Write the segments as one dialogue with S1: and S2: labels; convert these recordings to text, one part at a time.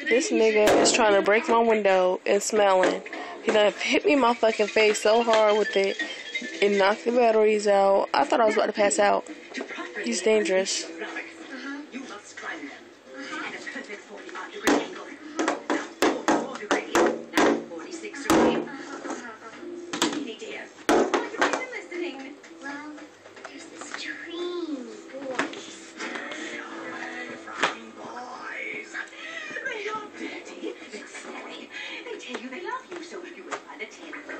S1: This nigga is trying to break my window and smelling. He done hit me in my fucking face so hard with it. It knocked the batteries out. I thought I was about to pass out. He's dangerous.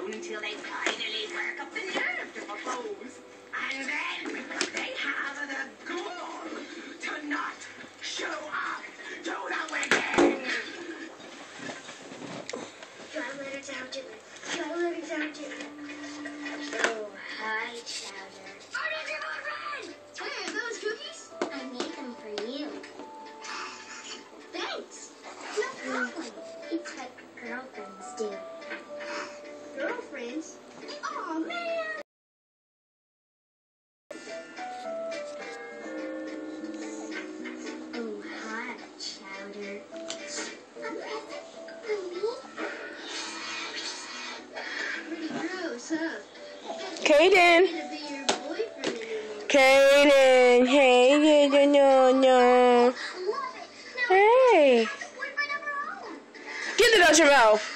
S2: Until they finally work up the nerve to propose. And then they have the gall to not show up to the wedding.
S3: Do I let her down to it? Do I let her down to it? Oh, hi, Chowder. Arnold, your boyfriend! Hey, are those cookies? I made them for you. Thanks. No problem. It's what girlfriends do. Girlfriends? Oh man! Oh, hi, Chowder. A present for me? Pretty gross, huh?
S1: Kaden!
S3: To be your boyfriend anymore.
S1: Kaden! Hey, no.
S3: I love it. Now
S1: Hey!
S3: boyfriend of her own.
S1: Get it out your mouth!